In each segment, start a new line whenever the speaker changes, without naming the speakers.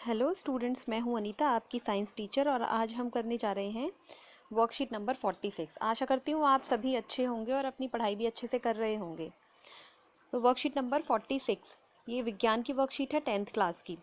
Hello students, मैं हूं अनीता, आपकी साइंस टीचर। और आज हम करने जा रहे हैं वर्कशीट नंबर 46। आशा करती हूँ आप सभी अच्छे होंगे और अपनी पढ़ाई भी अच्छे से कर रहे होंगे। तो वर्कशीट नंबर 46 ये विज्ञान की वर्कशीट है 10th क्लास की।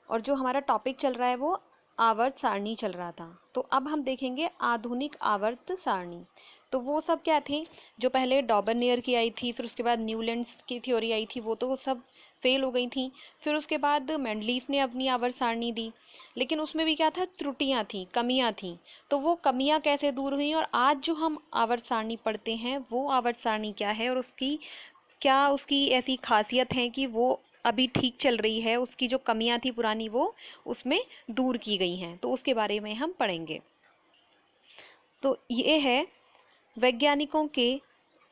और जो हमारा टॉपिक चल रहा है वो आवर्त सारणी चल रहा था। तो अब हम देखेंगे आधुनिक आवर्त सारणी। तो वो सब क्या थे, जो पहले डॉबरनियर की आई थी, फिर उसके बाद न्यूलैंड्स की थ्योरी आई थी, वो तो सब फेल हो गई थी। फिर उसके बाद मेंडलीफ ने अपनी आवर्त सारणी दी, लेकिन उसमें भी क्या था, त्रुटियां थी, कमियां थी। तो वो कमियां कैसे दूर हुई और आज जो हम आवर्त सारणी पढ़ते हैं वो आवर्त सारणी क्या है और उसकी क्या उसकी ऐसी खासियत है कि वो अभी ठीक चल रही है, उसकी जो कमियां थी पुरानी वो उसमें दूर की गई हैं, तो उसके बारे में हम पढ़ेंगे। तो ये है वैज्ञानिकों के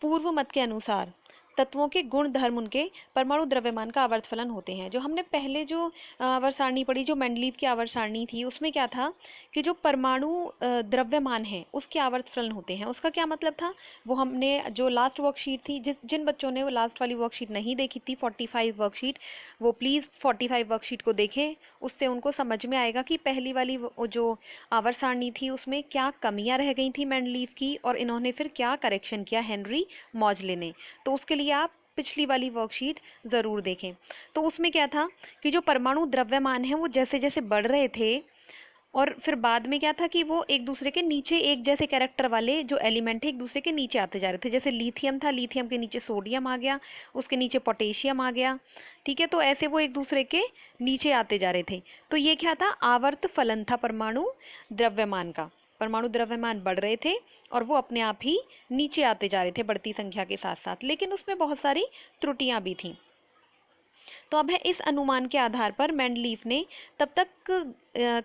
पूर्व मत के अनुसार तत्वों के गुण धर्म उनके परमाणु द्रव्यमान का आवर्त फलन होते हैं। जो हमने पहले जो आवर्त सारणी पढ़ी, जो मेंडलीव की आवर्त सारणी थी, उसमें क्या था कि जो परमाणु द्रव्यमान है उसके आवर्त फलन होते हैं। उसका क्या मतलब था, वो हमने जो लास्ट वर्कशीट थी, जिन बच्चों ने वो लास्ट वाली वर्कशीट नहीं देखी थी 45 वर्कशीट, वो प्लीज़ 45 वर्कशीट को देखें। उससे उनको समझ में आएगा कि पहली वाली जो आवर्त सारणी थी उसमें क्या कमियां रह गई थी मेंडलीव की, और इन्होंने फिर क्या करेक्शन किया हेनरी मॉजले ने। तो उसके लिए आप पिछली वाली वर्कशीट ज़रूर देखें। तो उसमें क्या था कि जो परमाणु द्रव्यमान है वो जैसे जैसे बढ़ रहे थे, और फिर बाद में क्या था कि वो एक दूसरे के नीचे, एक जैसे कैरेक्टर वाले जो एलिमेंट है एक दूसरे के नीचे आते जा रहे थे। जैसे लिथियम था, लिथियम के नीचे सोडियम आ गया, उसके नीचे पोटेशियम आ गया। ठीक है, तो ऐसे वो एक दूसरे के नीचे आते जा रहे थे। तो ये क्या था, आवर्त फलन था परमाणु द्रव्यमान का। परमाणु द्रव्यमान बढ़ रहे थे और वो अपने आप ही नीचे आते जा रहे थे बढ़ती संख्या के साथ साथ, लेकिन उसमें बहुत सारी त्रुटियां भी थीं। तो अब है इस अनुमान के आधार पर मेंडलीफ ने तब तक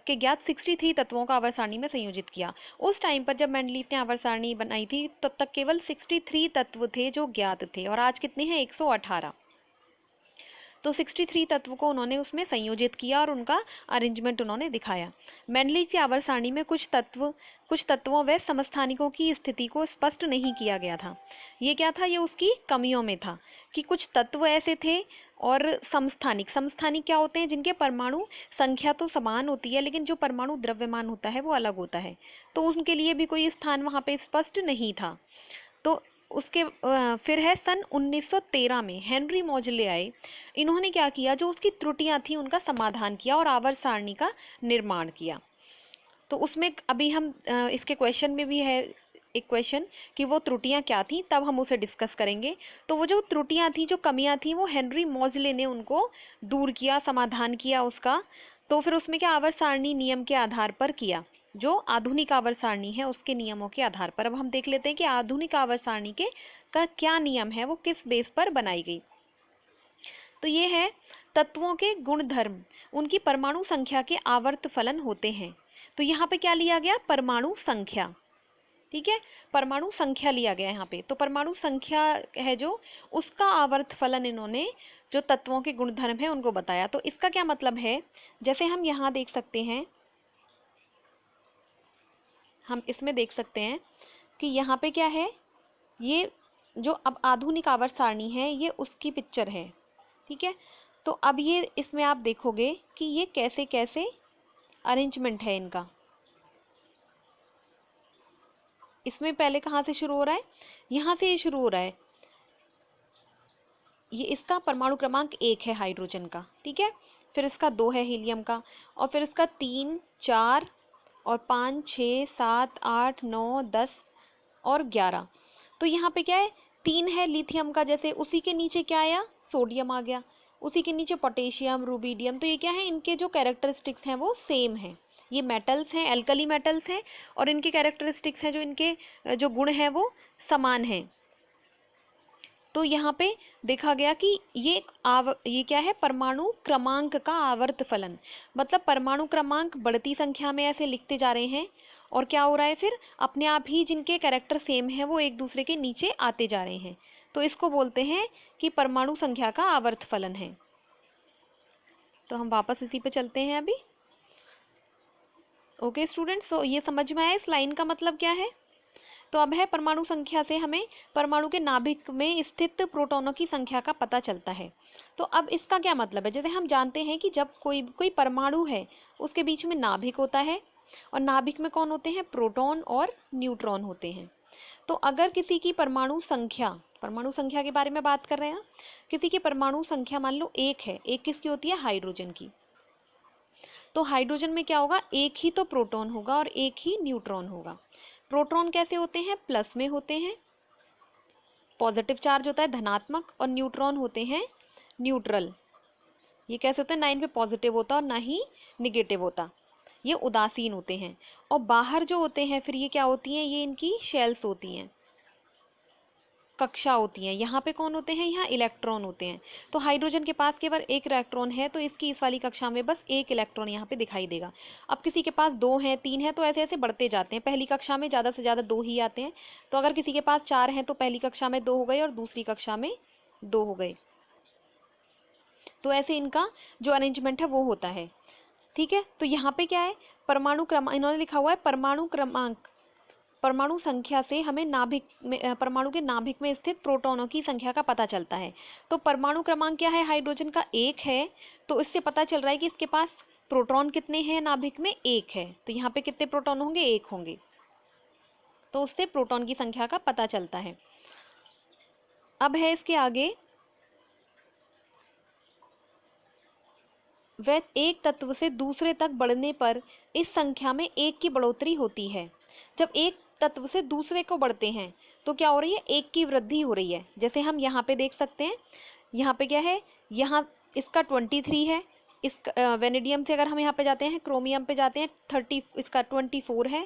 के ज्ञात 63 तत्वों का आवर्त सारणी में संयोजित किया। उस टाइम पर जब मेंडलीफ ने आवर्त सारणी बनाई थी तब तक केवल 63 तत्व थे जो ज्ञात थे, और आज कितने हैं, 118। तो 63 तत्व को उन्होंने उसमें संयोजित किया और उनका अरेंजमेंट उन्होंने दिखाया। मेंडलीफ की आवर्त सारणी में कुछ तत्वों व समस्थानिकों की स्थिति को स्पष्ट नहीं किया गया था। ये क्या था, ये उसकी कमियों में था कि कुछ तत्व ऐसे थे, और समस्थानिक समस्थानिक क्या होते हैं, जिनके परमाणु संख्या तो समान होती है लेकिन जो परमाणु द्रव्यमान होता है वो अलग होता है। तो उनके लिए भी कोई स्थान वहाँ पे स्पष्ट नहीं था। तो उसके फिर है सन 1913 में हेनरी मॉजले आए। इन्होंने क्या किया, जो उसकी त्रुटियां थी उनका समाधान किया और आवर्त सारणी का निर्माण किया। तो उसमें अभी हम इसके क्वेश्चन में भी है एक क्वेश्चन कि वो त्रुटियां क्या थी, तब हम उसे डिस्कस करेंगे। तो वो जो त्रुटियां थी, जो कमियां थी, वो हेनरी मॉजले ने उनको दूर किया, समाधान किया उसका। तो फिर उसमें क्या, आवर्त सारणी नियम के आधार पर किया, जो आधुनिक आवर्त सारणी है उसके नियमों के आधार पर। अब हम देख लेते हैं कि आधुनिक आवर्त सारणी के का क्या नियम है, वो किस बेस पर बनाई गई। तो ये है तत्वों के गुण धर्म उनकी परमाणु संख्या के आवर्त फलन होते हैं। तो यहाँ पे क्या लिया गया, परमाणु संख्या। ठीक है, परमाणु संख्या लिया गया यहाँ पे। तो परमाणु संख्या है जो, उसका आवर्त फलन इन्होंने जो तत्वों के गुणधर्म है उनको बताया। तो इसका क्या मतलब है, जैसे हम यहाँ देख सकते हैं, हम इसमें देख सकते हैं कि यहाँ पे क्या है, ये जो अब आधुनिक आवर्त सारणी है ये उसकी पिक्चर है। ठीक है, तो अब ये इसमें आप देखोगे कि ये कैसे कैसे अरेंजमेंट है इनका। इसमें पहले कहाँ से शुरू हो रहा है, यहाँ से ये शुरू हो रहा है। ये इसका परमाणु क्रमांक 1 है हाइड्रोजन का, ठीक है, फिर इसका 2 है हीलियम का, और फिर इसका 3, 4 और 5, 6, 7, 8, 9, 10 और 11। तो यहाँ पे क्या है, 3 है लिथियम का, जैसे उसी के नीचे क्या आया, सोडियम आ गया, उसी के नीचे पोटेशियम, रूबिडियम। तो ये क्या है, इनके जो कैरेक्टरिस्टिक्स हैं वो सेम हैं। ये मेटल्स हैं, एल्कली मेटल्स हैं, और इनके कैरेक्टरिस्टिक्स हैं, जो इनके जो गुण हैं वो समान हैं। तो यहाँ पे देखा गया कि ये क्या है, परमाणु क्रमांक का आवर्त फलन। मतलब परमाणु क्रमांक बढ़ती संख्या में ऐसे लिखते जा रहे हैं, और क्या हो रहा है, फिर अपने आप ही जिनके कैरेक्टर सेम है वो एक दूसरे के नीचे आते जा रहे हैं। तो इसको बोलते हैं कि परमाणु संख्या का आवर्त फलन है। तो हम वापस इसी पे चलते हैं अभी। ओके स्टूडेंट्स, तो ये समझ में आया इस लाइन का मतलब क्या है। तो अब है परमाणु संख्या से हमें परमाणु के नाभिक में स्थित प्रोटॉनों की संख्या का पता चलता है। तो अब इसका क्या मतलब है, जैसे हम जानते हैं कि जब कोई कोई परमाणु है उसके बीच में नाभिक होता है और नाभिक में कौन होते हैं, प्रोटॉन और न्यूट्रॉन होते हैं। तो अगर किसी की परमाणु संख्या के बारे में बात कर रहे हैं, किसी की परमाणु संख्या मान लो 1 है, एक किसकी होती है, हाइड्रोजन की। तो हाइड्रोजन में क्या होगा, एक ही तो प्रोटॉन होगा और एक ही न्यूट्रॉन होगा। प्रोटॉन कैसे होते हैं, प्लस में होते हैं, पॉजिटिव चार्ज होता है धनात्मक, और न्यूट्रॉन होते हैं न्यूट्रल। ये कैसे होते हैं, ना इन पे पॉजिटिव होता और ना ही निगेटिव होता, ये उदासीन होते हैं। और बाहर जो होते हैं फिर ये क्या होती हैं, ये इनकी शेल्स होती हैं, कक्षा होती हैं। यहाँ पे कौन होते हैं, यहाँ इलेक्ट्रॉन होते हैं। तो हाइड्रोजन के पास केवल एक इलेक्ट्रॉन है, तो इसकी इस वाली कक्षा में बस एक इलेक्ट्रॉन यहाँ पे दिखाई देगा। अब किसी के पास 2 हैं, 3 हैं, तो ऐसे ऐसे बढ़ते जाते हैं। पहली कक्षा में ज़्यादा से ज़्यादा 2 ही आते हैं। तो अगर किसी के पास 4 हैं तो पहली कक्षा में 2 हो गए और दूसरी कक्षा में 2 हो गए। तो ऐसे इनका जो अरेंजमेंट है वो होता है। ठीक है, तो यहाँ पे क्या है, परमाणु क्रमांक इन्होंने लिखा हुआ है, परमाणु क्रमांक, परमाणु संख्या से हमें नाभिक में परमाणु के नाभिक में स्थित प्रोटॉनों की संख्या का पता चलता है। तो परमाणु क्रमांक क्या है, हाइड्रोजन का 1 है, तो इससे पता चल रहा है कि इसके पास प्रोटॉन कितने हैं, नाभिक में 1 है। तो यहाँ पे कितने प्रोटॉन होंगे, 1 होंगे। तो उससे प्रोटॉन की संख्या का पता चलता है। अब है इसके आगे, वह एक तत्व से दूसरे तक बढ़ने पर इस संख्या में 1 की बढ़ोतरी होती है। जब एक तत्व से दूसरे को बढ़ते हैं तो क्या हो रही है, 1 की वृद्धि हो रही है। जैसे हम यहाँ पे देख सकते हैं, यहाँ पे क्या है, यहाँ इसका 23 है, इस वेनेडियम से अगर हम यहाँ पे जाते हैं, क्रोमियम पे जाते हैं 30, इसका 24 है।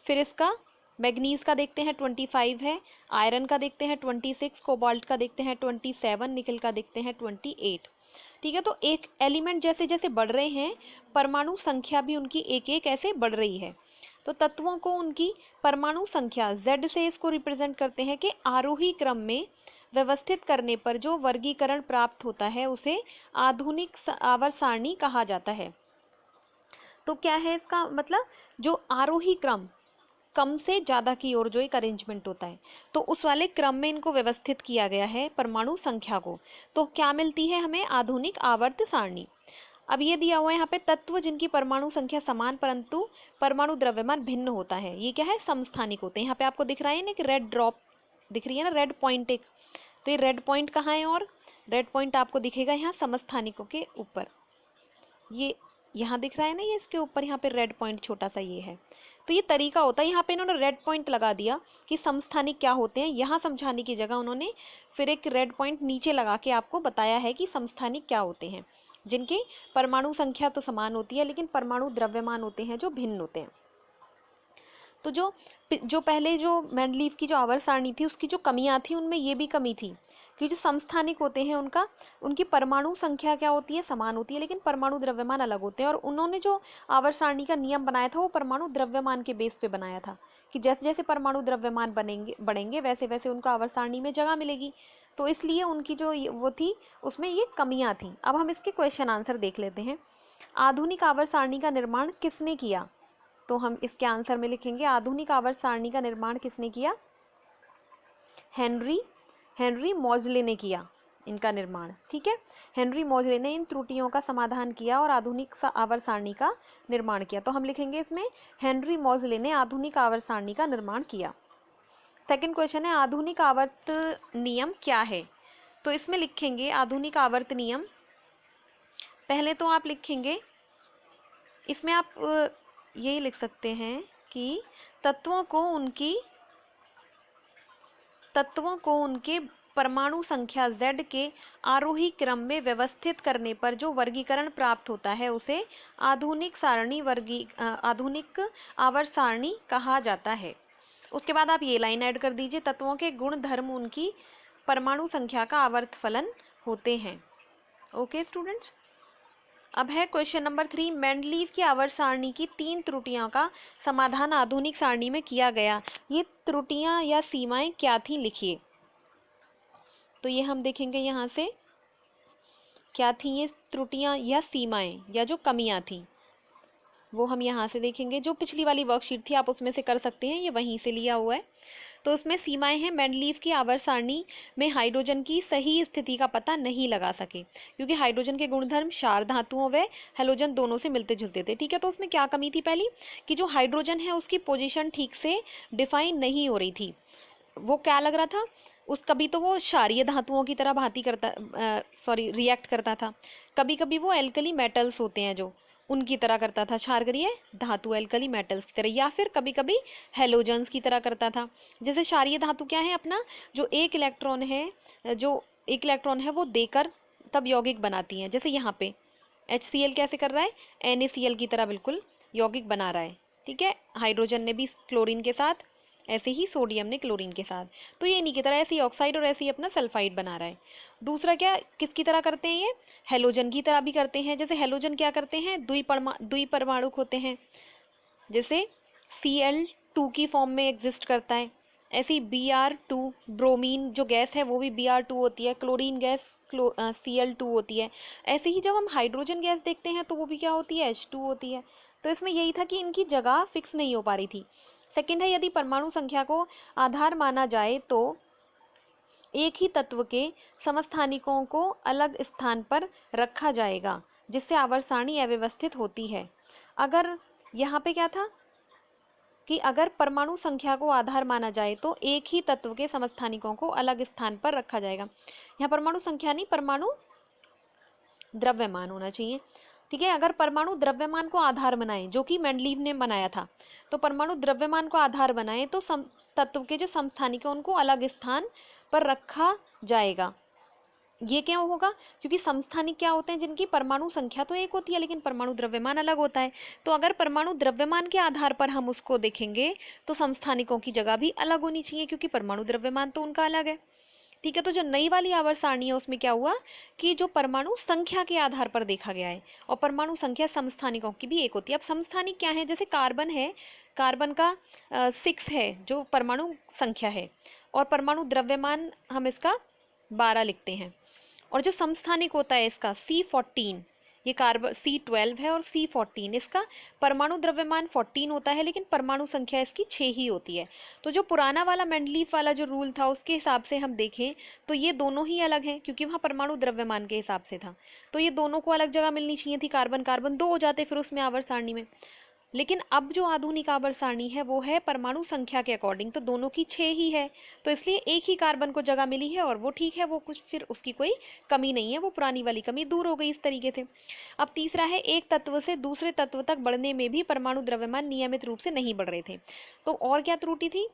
फिर इसका मैग्नीज का देखते हैं 25 है, आयरन का देखते हैं 26, कोबाल्ट का देखते हैं 27, निकल का देखते हैं 28। ठीक है, तो एक एलिमेंट जैसे जैसे बढ़ रहे हैं, परमाणु संख्या भी उनकी एक एक ऐसे बढ़ रही है। तो तत्वों को उनकी परमाणु संख्या Z से इसको रिप्रेजेंट करते हैं कि आरोही क्रम में व्यवस्थित करने पर जो वर्गीकरण प्राप्त होता है उसे आधुनिक आवर्त सारणी कहा जाता है। तो क्या है इसका मतलब, जो आरोही क्रम, कम से ज़्यादा की ओर जो एक अरेंजमेंट होता है, तो उस वाले क्रम में इनको व्यवस्थित किया गया है परमाणु संख्या को। तो क्या मिलती है हमें, आधुनिक आवर्त सारणी। अब ये दिया हुआ है यहाँ पे, तत्व जिनकी परमाणु संख्या समान परंतु परमाणु द्रव्यमान भिन्न होता है, ये क्या है, समस्थानिक होते हैं। यहाँ पे आपको दिख रहा है ना कि रेड ड्रॉप दिख रही है ना, रेड पॉइंट एक, तो ये रेड पॉइंट कहाँ है, और रेड पॉइंट आपको दिखेगा यहाँ समस्थानिकों के ऊपर, ये यहाँ दिख रहा है ना, ये इसके ऊपर यहाँ पे रेड पॉइंट छोटा सा ये है। तो ये तरीका होता है, यहाँ पे इन्होंने रेड पॉइंट लगा दिया कि समस्थानिक क्या होते हैं, यहाँ समझाने की जगह उन्होंने फिर एक रेड पॉइंट नीचे लगा के आपको बताया है कि समस्थानिक क्या होते हैं, जिनकी परमाणु संख्या तो समान होती है लेकिन परमाणु द्रव्यमान होते हैं जो भिन्न होते हैं। तो जो पहले जो मेंडलीव की जो आवर्त सारणी थी उसकी जो कमियां थी, उनमें ये भी कमी थी कि जो समस्थानिक होते हैं उनकी परमाणु संख्या क्या होती है, समान होती है, लेकिन परमाणु द्रव्यमान अलग होते हैं। और उन्होंने जो आवर्त सारणी का नियम बनाया था वो परमाणु द्रव्यमान के बेस पे बनाया था कि जैसे जैसे परमाणु द्रव्यमान बढ़ेंगे वैसे वैसे उनका आवर्त सारणी में जगह मिलेगी। तो इसलिए उनकी जो वो थी उसमें ये कमियां थी। अब हम इसके क्वेश्चन आंसर देख लेते हैं। आधुनिक आवर्त सारणी का निर्माण किसने किया, तो हम इसके आंसर में लिखेंगे आधुनिक आवर्त सारणी का निर्माण किसने किया, हेनरी मोजले ने किया इनका निर्माण। ठीक है, हेनरी मोजले ने इन त्रुटियों का समाधान किया और आधुनिक आवर्त सारणी का निर्माण किया। तो हम लिखेंगे इसमें हेनरी मोजले ने आधुनिक आवर्त सारणी का निर्माण किया। सेकंड क्वेश्चन है, आधुनिक आवर्त नियम क्या है, तो इसमें लिखेंगे आधुनिक आवर्त नियम, पहले तो आप लिखेंगे, इसमें आप यही लिख सकते हैं कि तत्वों को उनके परमाणु संख्या Z के आरोही क्रम में व्यवस्थित करने पर जो वर्गीकरण प्राप्त होता है उसे आधुनिक आधुनिक आवर्त सारणी कहा जाता है। उसके बाद आप ये लाइन ऐड कर दीजिए, तत्वों के गुण धर्म उनकी परमाणु संख्या का आवर्त फलन होते हैं। ओके स्टूडेंट्स, अब है क्वेश्चन नंबर 3, मेंडलीव की आवर्त सारणी की 3 त्रुटियों का समाधान आधुनिक सारणी में किया गया। ये त्रुटियां या सीमाएं क्या थी, लिखिए। तो ये हम देखेंगे यहाँ से क्या थी ये त्रुटियां या सीमाएं या जो कमियां थी वो हम यहाँ से देखेंगे। जो पिछली वाली वर्कशीट थी आप उसमें से कर सकते हैं, ये वहीं से लिया हुआ है। तो उसमें सीमाएं हैं, मेंडलीव की आवर्त सारणी में हाइड्रोजन की सही स्थिति का पता नहीं लगा सके, क्योंकि हाइड्रोजन के गुणधर्म क्षार धातुओं व हेलोजन दोनों से मिलते जुलते थे। ठीक है, तो उसमें क्या कमी थी पहली, कि जो हाइड्रोजन है उसकी पोजीशन ठीक से डिफाइन नहीं हो रही थी। वो क्या लग रहा था, उस कभी तो वो क्षारीय धातुओं की तरह भांति करता रिएक्ट करता था, कभी कभी वो एल्कली मेटल्स होते हैं जो उनकी तरह करता था, क्षारकीय धातु एल्कली मेटल्स की तरह, या फिर कभी कभी हेलोजन्स की तरह करता था। जैसे क्षारीय धातु क्या है, अपना जो एक इलेक्ट्रॉन है वो देकर तब यौगिक बनाती हैं। जैसे यहाँ पे HCl कैसे कर रहा है, NaCl की तरह बिल्कुल यौगिक बना रहा है। ठीक है, हाइड्रोजन ने भी क्लोरीन के साथ, ऐसे ही सोडियम ने क्लोरीन के साथ, तो ये इन्हीं की तरह ऐसे ही ऑक्साइड और ऐसे ही अपना सल्फाइड बना रहा है। दूसरा क्या, किसकी तरह करते हैं, ये हेलोजन की तरह भी करते हैं। जैसे हेलोजन क्या करते हैं, द्विपरमाणुक होते हैं, जैसे Cl2 की फॉर्म में एग्जिस्ट करता है। ऐसे ही Br2, ब्रोमीन जो गैस है वो भी Br2 होती है, क्लोरीन गैस Cl2 होती है। ऐसे ही जब हम हाइड्रोजन गैस देखते हैं तो वो भी क्या होती है, H2 होती है। तो इसमें यही था कि इनकी जगह फिक्स नहीं हो पा रही थी। सेकंड है, यदि परमाणु संख्या को आधार माना जाए तो एक ही तत्व के समस्थानिकों को अलग स्थान पर रखा जाएगा, जिससे आवर्त सारणी अव्यवस्थित होती है। अगर यहाँ पे क्या था कि अगर परमाणु संख्या को आधार माना जाए तो एक ही तत्व के समस्थानिकों को अलग स्थान पर रखा जाएगा। यहाँ परमाणु संख्या नहीं, परमाणु द्रव्यमान होना चाहिए। ठीक है, अगर परमाणु द्रव्यमान को आधार बनाए, जो कि मेंडलीव ने बनाया था, तो परमाणु द्रव्यमान को आधार बनाए तो तत्व के जो समस्थानिक है उनको अलग स्थान पर रखा जाएगा। ये क्यों होगा, क्योंकि समस्थानिक क्या होते हैं, जिनकी परमाणु संख्या तो एक होती है लेकिन परमाणु द्रव्यमान अलग होता है। तो अगर परमाणु द्रव्यमान के आधार पर हम उसको देखेंगे तो समस्थानिकों की जगह भी अलग होनी चाहिए, क्योंकि परमाणु द्रव्यमान तो उनका अलग है। ठीक है, तो जो नई वाली आवर्त सारणी है उसमें क्या हुआ कि जो परमाणु संख्या के आधार पर देखा गया है, और परमाणु संख्या समस्थानिकों की भी एक होती है। अब समस्थानिक क्या है, जैसे कार्बन है, कार्बन का 6 है जो परमाणु संख्या है, और परमाणु द्रव्यमान हम इसका 12 लिखते हैं। और जो समस्थानिक होता है इसका C14, ये कार्बन C12 है और C14, इसका परमाणु द्रव्यमान 14 होता है लेकिन परमाणु संख्या इसकी 6 ही होती है। तो जो पुराना वाला मेंडलीव वाला जो रूल था उसके हिसाब से हम देखें तो ये दोनों ही अलग हैं, क्योंकि वहाँ परमाणु द्रव्यमान के हिसाब से था, तो ये दोनों को अलग जगह मिलनी चाहिए थी। कार्बन कार्बन 2 हो जाते फिर उसमें आवर्त सारणी में। लेकिन अब जो आधुनिक आवर्त सारणी है वो है परमाणु संख्या के अकॉर्डिंग, तो दोनों की 6 ही है, तो इसलिए एक ही कार्बन को जगह मिली है और वो ठीक है, वो कुछ फिर उसकी कोई कमी नहीं है, वो पुरानी वाली कमी दूर हो गई इस तरीके से। अब तीसरा है, एक तत्व से दूसरे तत्व तक बढ़ने में भी परमाणु द्रव्यमान नियमित रूप से नहीं बढ़ रहे थे। तो और क्या त्रुटि थी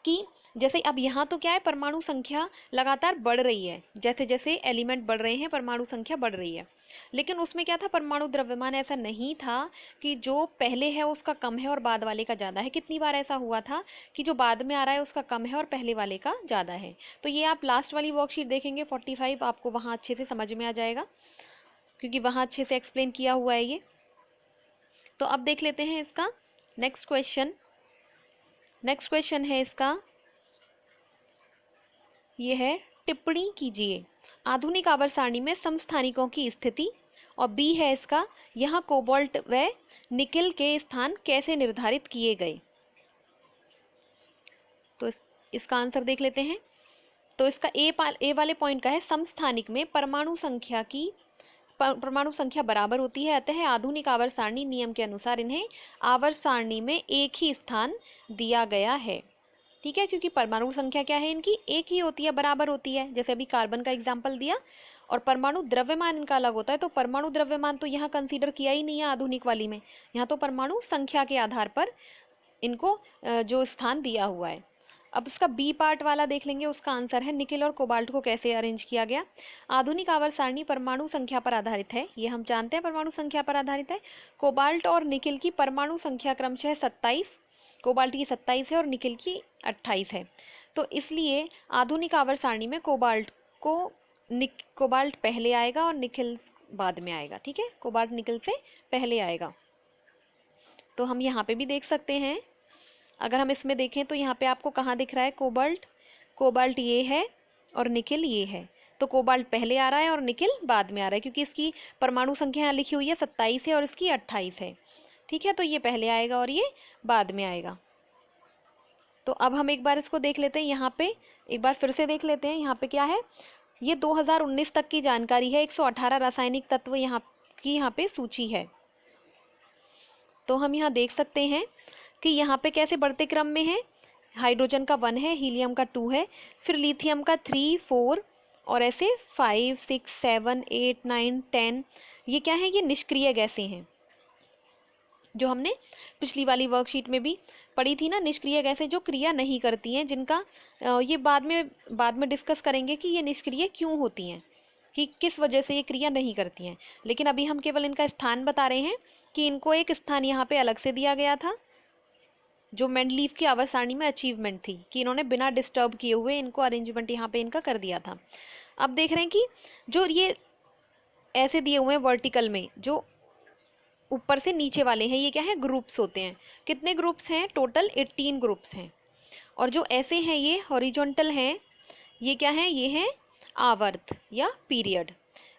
कि जैसे अब यहाँ तो क्या है, परमाणु संख्या लगातार बढ़ रही है, जैसे जैसे एलिमेंट बढ़ रहे हैं परमाणु संख्या बढ़ रही है, लेकिन उसमें क्या था, परमाणु द्रव्यमान ऐसा नहीं था कि जो पहले है उसका कम है और बाद वाले का ज़्यादा है। कितनी बार ऐसा हुआ था कि जो बाद में आ रहा है उसका कम है और पहले वाले का ज़्यादा है। तो ये आप लास्ट वाली वर्कशीट देखेंगे 45, आपको वहाँ अच्छे से समझ में आ जाएगा, क्योंकि वहाँ अच्छे से एक्सप्लेन किया हुआ है ये। तो अब देख लेते हैं इसका नेक्स्ट क्वेश्चन। नेक्स्ट क्वेश्चन है इसका, ये है, टिप्पणी कीजिए आधुनिक आवर्त सारणी में समस्थानिकों की स्थिति। और बी है इसका, यहाँ कोबाल्ट व निकिल के स्थान कैसे निर्धारित किए गए। तो इसका आंसर देख लेते हैं। तो इसका ए वाले पॉइंट का है, समस्थानिक में परमाणु संख्या बराबर होती है, अतः आधुनिक आवर्त सारणी नियम के अनुसार इन्हें आवर्त सारणी में एक ही स्थान दिया गया है। ठीक है, क्योंकि परमाणु संख्या क्या है, इनकी एक ही होती है, बराबर होती है, जैसे अभी कार्बन का एग्जाम्पल दिया। और परमाणु द्रव्यमान इनका अलग होता है, तो परमाणु द्रव्यमान तो यहाँ कंसीडर किया ही नहीं है आधुनिक वाली में, यहाँ तो परमाणु संख्या के आधार पर इनको जो स्थान दिया हुआ है। अब इसका बी पार्ट वाला देख लेंगे, उसका आंसर है, निकिल और कोबाल्ट को कैसे अरेंज किया गया। आधुनिक आवर्त सारणी परमाणु संख्या पर आधारित है, ये हम जानते हैं परमाणु संख्या पर आधारित है। कोबाल्ट और निकिल की परमाणु संख्या क्रमशः 27, कोबाल्ट की 27 है और निकिल की 28 है। तो इसलिए आधुनिक आवर्त सारणी में कोबाल्ट पहले आएगा और निकिल बाद में आएगा। ठीक है, कोबाल्ट निकिल से पहले आएगा। तो हम यहाँ पे भी देख सकते हैं, अगर हम इसमें देखें तो यहाँ पे आपको कहाँ दिख रहा है, कोबाल्ट ये है और निकिल ये है। तो कोबाल्ट पहले आ रहा है और निकिल बाद में आ रहा है, क्योंकि इसकी परमाणु संख्या यहाँ लिखी हुई है 27 है और इसकी 28 है। ठीक है, तो ये पहले आएगा और ये बाद में आएगा। तो अब हम एक बार इसको देख लेते हैं, यहाँ पे एक बार फिर से देख लेते हैं। यहाँ पे क्या है, ये 2019 तक की जानकारी है। 118 रासायनिक तत्व यहाँ की यहाँ पे सूची है। तो हम यहाँ देख सकते हैं कि यहाँ पे कैसे बढ़ते क्रम में है। हाइड्रोजन का 1 है, हीलियम का 2 है, फिर लिथियम का 3, 4 और ऐसे 5, 6, 7, 8, 9, 10। ये क्या है, ये निष्क्रिय गैसें हैं, जो हमने पिछली वाली वर्कशीट में भी पढ़ी थी ना। निष्क्रिय गैसें जो क्रिया नहीं करती हैं, जिनका ये बाद में डिस्कस करेंगे कि ये निष्क्रिय क्यों होती हैं, कि किस वजह से ये क्रिया नहीं करती हैं। लेकिन अभी हम केवल इनका स्थान बता रहे हैं कि इनको एक स्थान यहाँ पे अलग से दिया गया था, जो मेंडलीव की आवर्त सारणी में अचीवमेंट थी, कि इन्होंने बिना डिस्टर्ब किए हुए इनको अरेंजमेंट यहाँ पे इनका कर दिया था। अब देख रहे हैं कि जो ये ऐसे दिए हुए हैं वर्टिकल में, जो ऊपर से नीचे वाले हैं, ये क्या है, ग्रुप्स होते हैं। कितने ग्रुप्स हैं, टोटल 18 ग्रुप्स हैं। और जो ऐसे हैं ये हॉरिजॉन्टल हैं, ये क्या है, ये हैं आवर्त या पीरियड।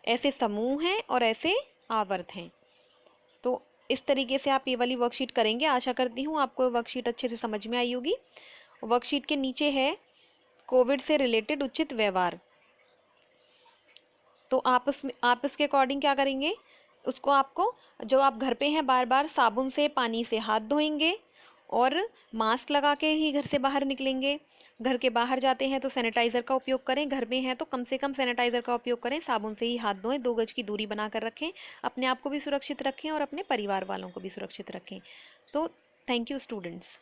ऐसे समूह हैं और ऐसे आवर्त हैं। तो इस तरीके से आप ये वाली वर्कशीट करेंगे। आशा करती हूँ आपको वर्कशीट अच्छे से समझ में आई होगी। वर्कशीट के नीचे है कोविड से रिलेटेड उचित व्यवहार। तो आप इसके अकॉर्डिंग क्या करेंगे, उसको आपको, जो आप घर पे हैं, बार बार साबुन से पानी से हाथ धोएंगे और मास्क लगा के ही घर से बाहर निकलेंगे। घर के बाहर जाते हैं तो सैनिटाइज़र का उपयोग करें, घर में हैं तो कम से कम सैनिटाइज़र का उपयोग करें, साबुन से ही हाथ धोएं, 2 गज की दूरी बनाकर रखें, अपने आप को भी सुरक्षित रखें और अपने परिवार वालों को भी सुरक्षित रखें। तो थैंक यू स्टूडेंट्स।